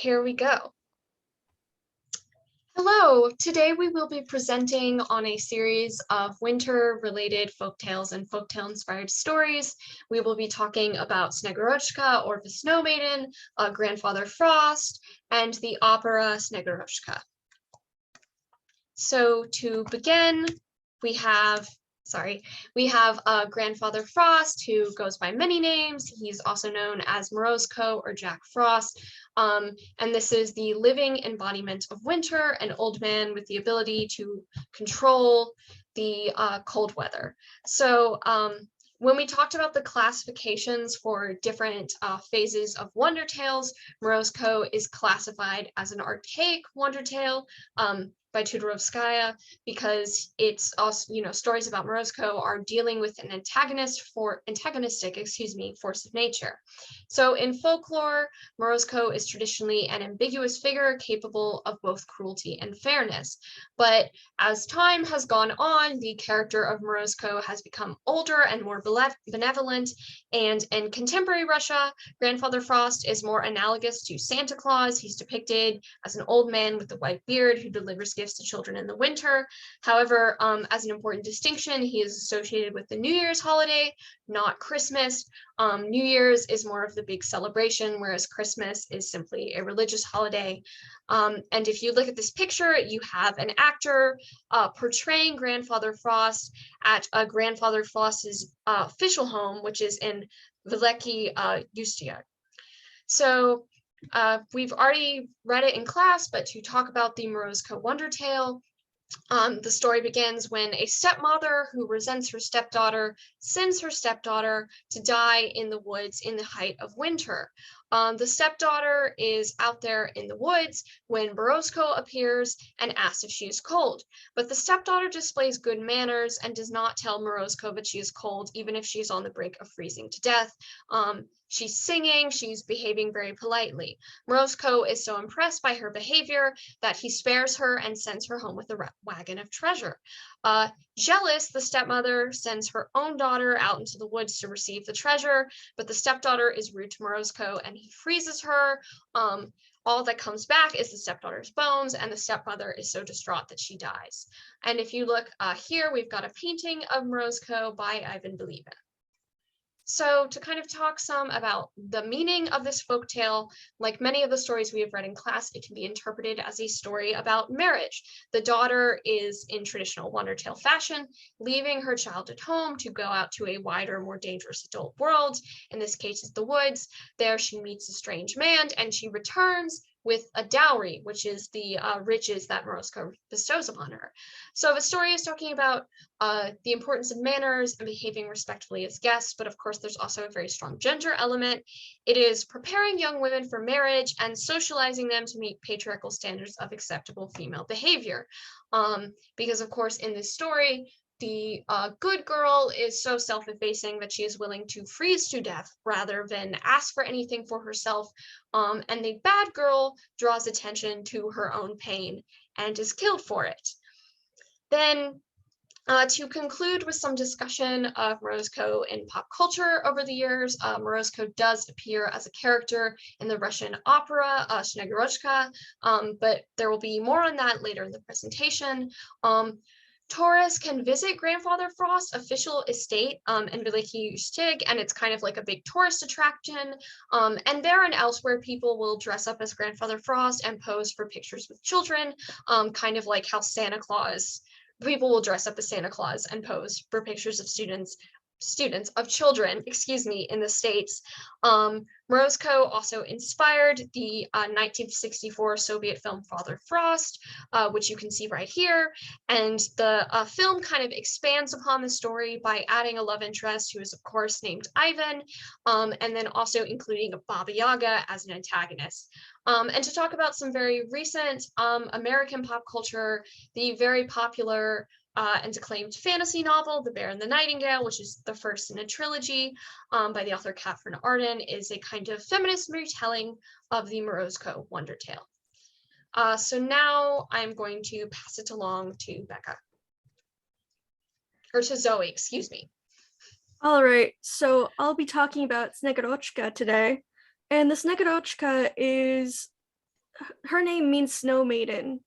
here we go. Hello, today we will be presenting on a series of winter-related folktales and folktale-inspired stories. We will be talking about Snegurochka or the Snow Maiden, Grandfather Frost, and the opera Snegurochka. So to begin, we have Grandfather Frost, who goes by many names. He's also known as Morozko or Jack Frost. And this is the living embodiment of winter, an old man with the ability to control the cold weather. So when we talked about the classifications for different phases of wonder tales, Morozko is classified as an archaic wonder tale by Snegurochka, because it's also, stories about Morozko are dealing with an antagonistic force of nature. So in folklore, Morozko is traditionally an ambiguous figure capable of both cruelty and fairness. But as time has gone on, the character of Morozko has become older and more benevolent, and in contemporary Russia, Grandfather Frost is more analogous to Santa Claus. He's depicted as an old man with a white beard who delivers gifts to children in the winter. However, as an important distinction, he is associated with the New Year's holiday, not Christmas. New Year's is more of the big celebration, whereas Christmas is simply a religious holiday. And if you look at this picture, you have an actor portraying Grandfather Frost at Grandfather Frost's official home, which is in Veliki Ustia. So we've already read it in class, but to talk about the Morozko Wonder Tale, the story begins when a stepmother who resents her stepdaughter sends her stepdaughter to die in the woods in the height of winter. The stepdaughter is out there in the woods when Morozko appears and asks if she is cold. But the stepdaughter displays good manners and does not tell Morozko that she is cold, even if she's on the brink of freezing to death. She's singing, she's behaving very politely. Morozko is so impressed by her behavior that he spares her and sends her home with a wagon of treasure. Jealous, the stepmother sends her own daughter out into the woods to receive the treasure, but the stepdaughter is rude to Morozko and he freezes her. All that comes back is the stepdaughter's bones, and the stepmother is so distraught that she dies. And if you look here, we've got a painting of Morozko by Ivan Bilibin. So to kind of talk some about the meaning of this folktale, like many of the stories we have read in class, it can be interpreted as a story about marriage. The daughter is, in traditional wonder tale fashion, leaving her child at home to go out to a wider, more dangerous adult world. In this case, it's the woods. There she meets a strange man, and she returns with a dowry, which is the riches that Morozko bestows upon her. So the story is talking about the importance of manners and behaving respectfully as guests, but of course there's also a very strong gender element. It is preparing young women for marriage and socializing them to meet patriarchal standards of acceptable female behavior. Because of course in this story, the good girl is so self-effacing that she is willing to freeze to death rather than ask for anything for herself. And the bad girl draws attention to her own pain and is killed for it. Then to conclude with some discussion of Morozko in pop culture over the years, Morozko does appear as a character in the Russian opera Snegurochka, but there will be more on that later in the presentation. Tourists can visit Grandfather Frost's official estate in Veliki Ustig, and it's kind of like a big tourist attraction. And there and elsewhere, people will dress up as Grandfather Frost and pose for pictures with children, kind of like how people will dress up as Santa Claus and pose for pictures of children, in the States. Morozko also inspired the 1964 Soviet film Father Frost, which you can see right here. And the film kind of expands upon the story by adding a love interest who is, of course, named Ivan, and then also including a Baba Yaga as an antagonist. And to talk about some very recent American pop culture, the very popular and acclaimed fantasy novel, The Bear and the Nightingale, which is the first in a trilogy by the author Catherine Arden, is a kind of feminist retelling of the Morozko Wonder Tale. So now I'm going to pass it along to Becca. Or to Zoe, excuse me. All right, so I'll be talking about Snegurochka today. And the Snegurochka is her name means snow maiden.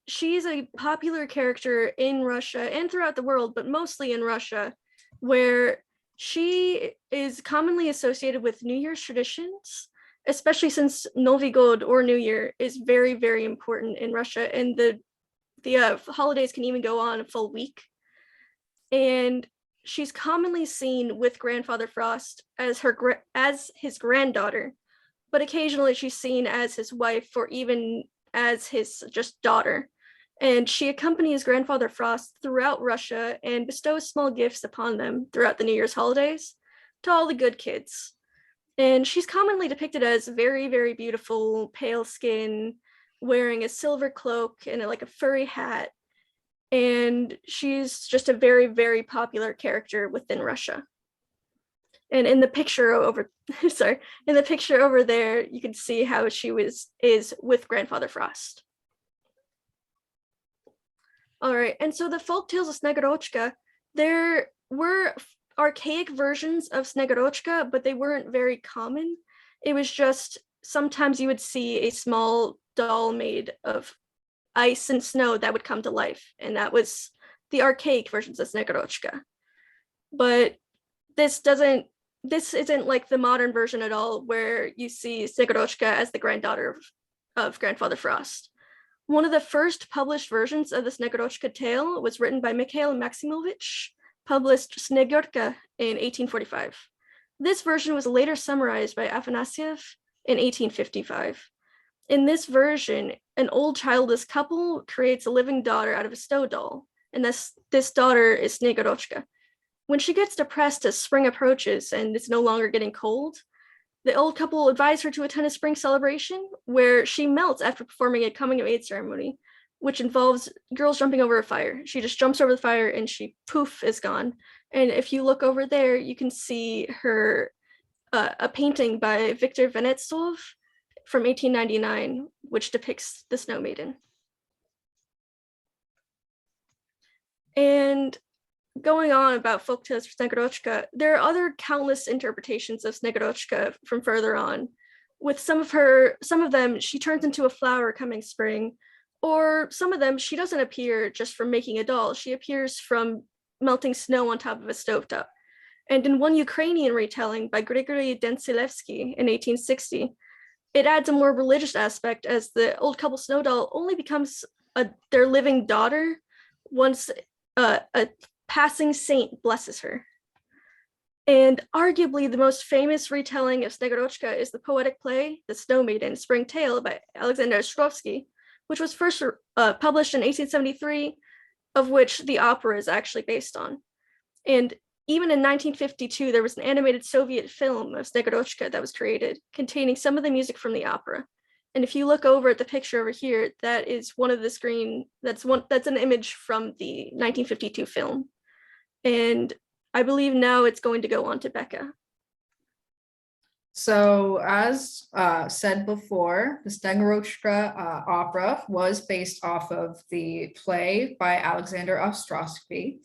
She's a popular character in Russia and throughout the world, but mostly in Russia, where she is commonly associated with New Year's traditions, especially since Novi God or New Year is very, very important in Russia, and the holidays can even go on a full week. And she's commonly seen with Grandfather Frost as his granddaughter, but occasionally she's seen as his wife or even as his just daughter. And she accompanies Grandfather Frost throughout Russia and bestows small gifts upon them throughout the New Year's holidays to all the good kids. And she's commonly depicted as very, very beautiful, pale skin, wearing a silver cloak and like a furry hat. And she's just a very, very popular character within Russia. And in the picture over, sorry, in the picture over there, you can see how she is with Grandfather Frost. All right, and so the folk tales of Snegurochka, there were archaic versions of Snegurochka, but they weren't very common. It was just sometimes you would see a small doll made of ice and snow that would come to life, and that was the archaic versions of Snegurochka. But this isn't like the modern version at all, where you see Snegurochka as the granddaughter of Grandfather Frost. One of the first published versions of the Snegurochka tale was written by Mikhail Maximovich, published Snegurochka in 1845. This version was later summarized by Afanasiev in 1855. In this version, an old childless couple creates a living daughter out of a snow doll, and this daughter is Snegurochka. When she gets depressed as spring approaches and it's no longer getting cold, the old couple advise her to attend a spring celebration where she melts after performing a coming of age ceremony, which involves girls jumping over a fire. She just jumps over the fire and she poof is gone. And if you look over there, you can see her a painting by Viktor Venetsov from 1899, which depicts the Snow Maiden. And going on about folktales for Snegurochka, there are other countless interpretations of Snegurochka from further on. With some of them, she turns into a flower coming spring, or some of them, she doesn't appear just from making a doll. She appears from melting snow on top of a stovetop. And in one Ukrainian retelling by Grigory Densilevsky in 1860, it adds a more religious aspect as the old couple snow doll only becomes their living daughter once a passing saint blesses her. And arguably the most famous retelling of Snegurochka is the poetic play, The Snow Maiden, Spring Tale by Alexander Ostrovsky, which was first published in 1873, of which the opera is actually based on. And even in 1952, there was an animated Soviet film of Snegurochka that was created, containing some of the music from the opera. And if you look over at the picture over here, that is one of the screen, that's an image from the 1952 film. And I believe now it's going to go on to Becca. So as said before, the Snegurochka opera was based off of the play by Alexander Ostrovsky.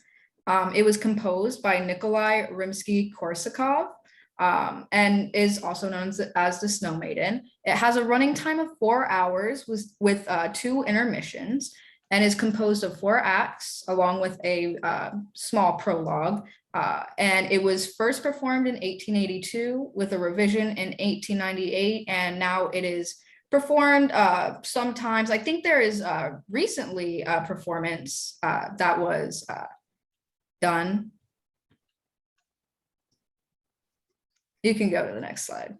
It was composed by Nikolai Rimsky-Korsakov and is also known as the Snow Maiden. It has a running time of 4 hours with 2 intermissions and is composed of 4 acts along with a small prologue. And it was first performed in 1882 with a revision in 1898, and now it is performed sometimes. I think there is recently a performance that was done. You can go to the next slide.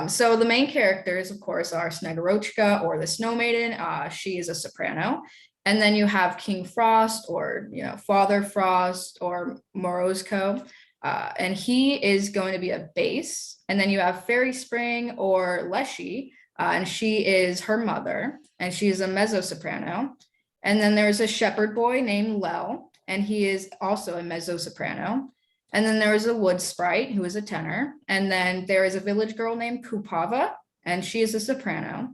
So the main characters, of course, are Snegurochka, or the Snow Maiden. She is a soprano. And then you have King Frost, or Father Frost, or Morozko, and he is going to be a bass. And then you have Fairy Spring, or Leshy, and she is her mother, and she is a mezzo-soprano. And then there's a shepherd boy named Lel, and he is also a mezzo-soprano. And then there is a wood sprite who is a tenor. And then there is a village girl named Kupava, and she is a soprano.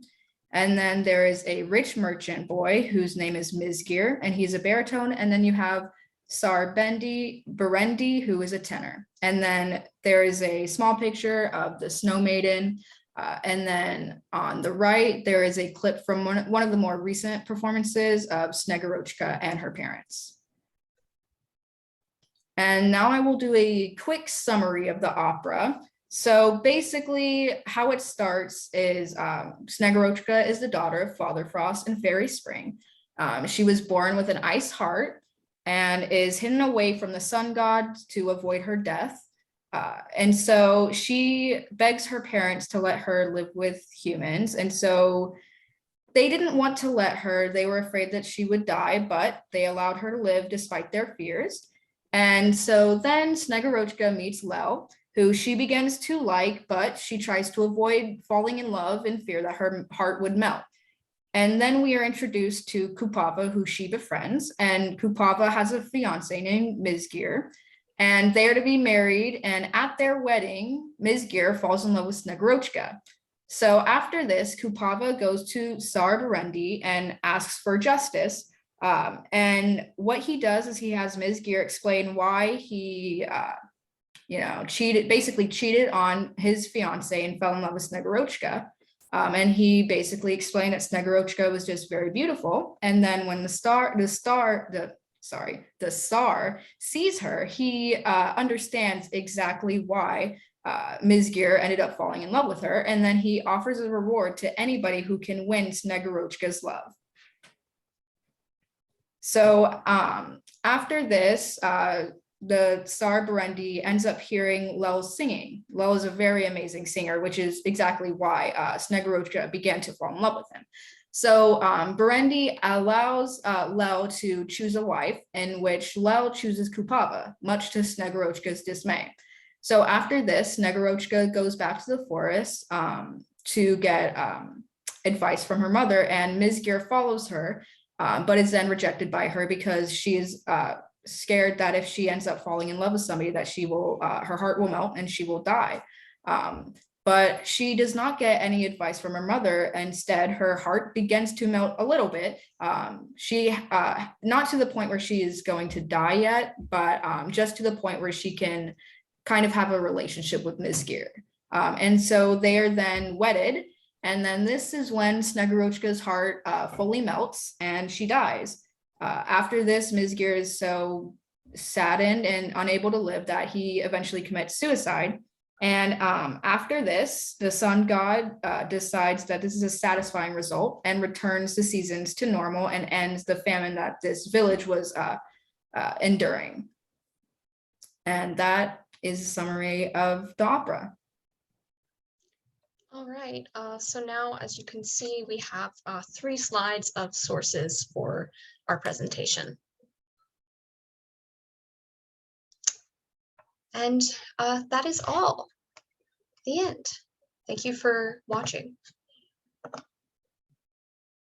And then there is a rich merchant boy whose name is Mizgir, and he's a baritone. And then you have Berendi, who is a tenor. And then there is a small picture of the Snow Maiden. And then on the right, there is a clip from one of the more recent performances of Snegurochka and her parents. And now I will do a quick summary of the opera. So basically how it starts is Snegurochka is the daughter of Father Frost and Fairy Spring. She was born with an ice heart and is hidden away from the sun god to avoid her death. And so she begs her parents to let her live with humans. And so they didn't want to let her. They were afraid that she would die, but they allowed her to live despite their fears. And so then Snegurochka meets Lel, who she begins to like, but she tries to avoid falling in love in fear that her heart would melt. And then we are introduced to Kupava, who she befriends, and Kupava has a fiance named Mizgir, and they are to be married. And at their wedding, Mizgir falls in love with Snegurochka. So after this, Kupava goes to Tsar Burundi and asks for justice. And what he does is he has Mizgir explain why he, basically cheated on his fiance and fell in love with Snegurochka. And he basically explained that Snegurochka was just very beautiful. And then when the Tsar sees her, he understands exactly why Mizgir ended up falling in love with her. And then he offers a reward to anybody who can win Snegurochka's love. So after this, the Tsar Burundi ends up hearing Lel singing. Lel is a very amazing singer, which is exactly why Snegurochka began to fall in love with him. So Burundi allows Lel to choose a wife, in which Lel chooses Kupava, much to Snegurochka's dismay. So after this, Snegurochka goes back to the forest to get advice from her mother, and Mizgir follows her, but is then rejected by her because she is scared that if she ends up falling in love with somebody, that she will, her heart will melt and she will die. But she does not get any advice from her mother. Instead, her heart begins to melt a little bit. She, not to the point where she is going to die yet, but just to the point where she can kind of have a relationship with Mizgir. And so they are then wedded. And then this is when Snegurochka's heart fully melts and she dies. After this, Mizgir is so saddened and unable to live that he eventually commits suicide. And after this, the sun god decides that this is a satisfying result and returns the seasons to normal and ends the famine that this village was enduring. And that is a summary of the opera. All right, so now as you can see, we have 3 slides of sources for our presentation. And that is all. The end. Thank you for watching.